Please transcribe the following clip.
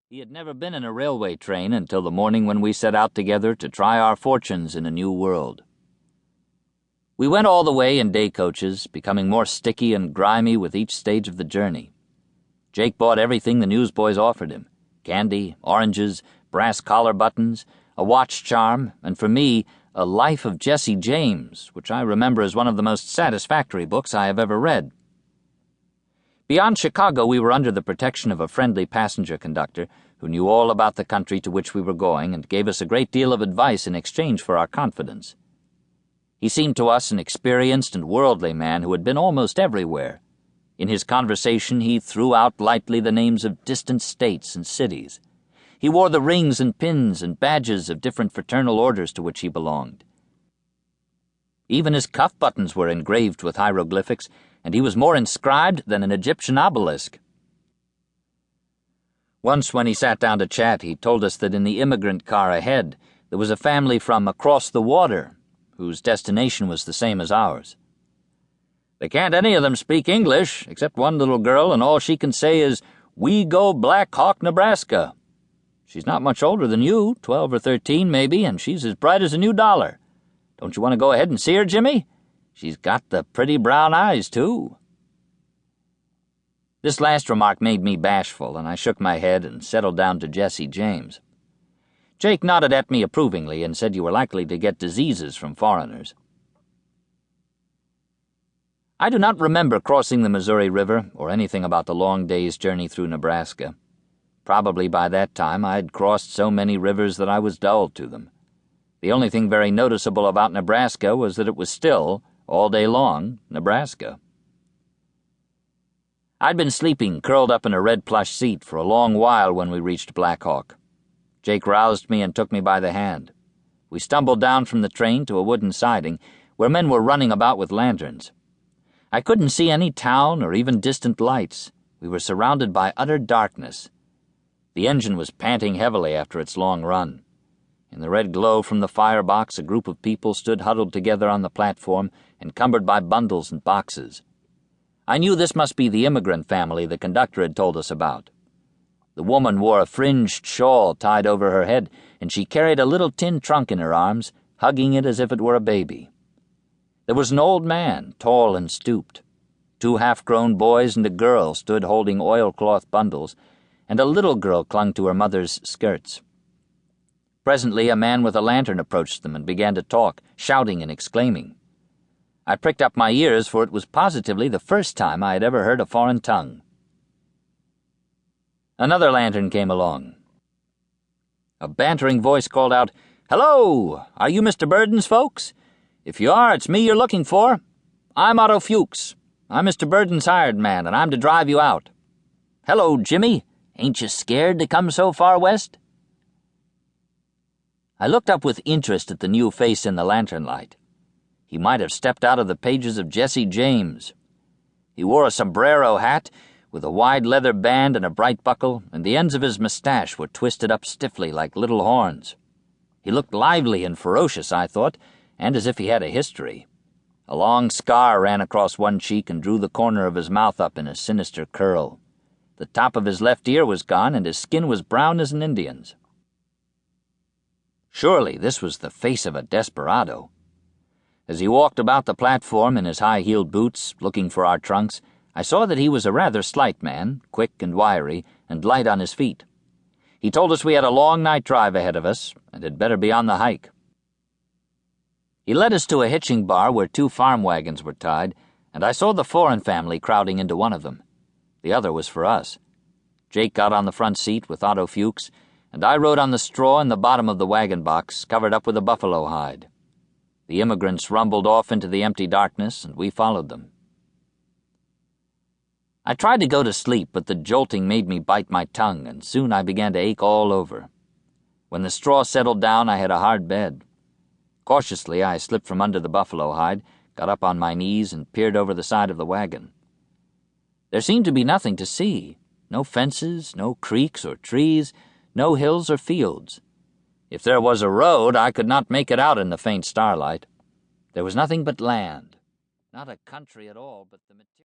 He had never been in a railway train until the morning when we set out together to try our fortunes in a new world. We went all the way in day coaches, becoming more sticky and grimy with each stage of the journey. Jake bought everything the newsboys offered him: candy, oranges, brass collar buttons, a watch charm, and for me, a Life of Jesse James, which I remember as one of the most satisfactory books I have ever read. Beyond Chicago, we were under the protection of a friendly passenger conductor who knew all about the country to which we were going and gave us a great deal of advice in exchange for our confidence. He seemed to us an experienced and worldly man who had been almost everywhere. In his conversation, he threw out lightly the names of distant states and cities. He wore the rings and pins and badges of different fraternal orders to which he belonged. Even his cuff buttons were engraved with hieroglyphics, and he was more inscribed than an Egyptian obelisk. Once when he sat down to chat, he told us that in the immigrant car ahead there was a family from across the water, whose destination was the same as ours. "They can't any of them speak English, except one little girl, and all she can say is, 'We go Black Hawk, Nebraska.' She's not much older than you, 12 or 13 maybe, and she's as bright as a new dollar. Don't you want to go ahead and see her, Jimmy? She's got the pretty brown eyes, too." This last remark made me bashful, and I shook my head and settled down to Jesse James. Jake nodded at me approvingly and said you were likely to get diseases from foreigners. I do not remember crossing the Missouri River or anything about the long day's journey through Nebraska. Probably by that time I had crossed so many rivers that I was dull to them. The only thing very noticeable about Nebraska was that it was still, all day long, Nebraska. I'd been sleeping curled up in a red plush seat for a long while when we reached Black Hawk. Jake roused me and took me by the hand. We stumbled down from the train to a wooden siding where men were running about with lanterns. I couldn't see any town or even distant lights. We were surrounded by utter darkness. The engine was panting heavily after its long run. In the red glow from the firebox, a group of people stood huddled together on the platform, encumbered by bundles and boxes. I knew this must be the immigrant family the conductor had told us about. The woman wore a fringed shawl tied over her head, and she carried a little tin trunk in her arms, hugging it as if it were a baby. There was an old man, tall and stooped. 2 half-grown boys and a girl stood holding oilcloth bundles, and a little girl clung to her mother's skirts. Presently, a man with a lantern approached them and began to talk, shouting and exclaiming. I pricked up my ears, for it was positively the first time I had ever heard a foreign tongue. Another lantern came along. A bantering voice called out, "Hello! Are you Mr. Burden's folks? If you are, it's me you're looking for. I'm Otto Fuchs. I'm Mr. Burden's hired man, and I'm to drive you out. Hello, Jimmy. Ain't you scared to come so far west?" I looked up with interest at the new face in the lantern light. He might have stepped out of the pages of Jesse James. He wore a sombrero hat with a wide leather band and a bright buckle, and the ends of his mustache were twisted up stiffly like little horns. He looked lively and ferocious, I thought, and as if he had a history. A long scar ran across one cheek and drew the corner of his mouth up in a sinister curl. The top of his left ear was gone, and his skin was brown as an Indian's. Surely this was the face of a desperado. As he walked about the platform in his high-heeled boots, looking for our trunks, I saw that he was a rather slight man, quick and wiry, and light on his feet. He told us we had a long night drive ahead of us, and had better be on the hike. He led us to a hitching bar where 2 farm wagons were tied, and I saw the foreign family crowding into one of them. The other was for us. Jake got on the front seat with Otto Fuchs, and I rode on the straw in the bottom of the wagon box, covered up with a buffalo hide. The immigrants rumbled off into the empty darkness, and we followed them. I tried to go to sleep, but the jolting made me bite my tongue, and soon I began to ache all over. When the straw settled down, I had a hard bed. Cautiously, I slipped from under the buffalo hide, got up on my knees, and peered over the side of the wagon. There seemed to be nothing to see. No fences, no creeks or trees, no hills or fields. If there was a road, I could not make it out in the faint starlight. There was nothing but land. Not a country at all, but the material.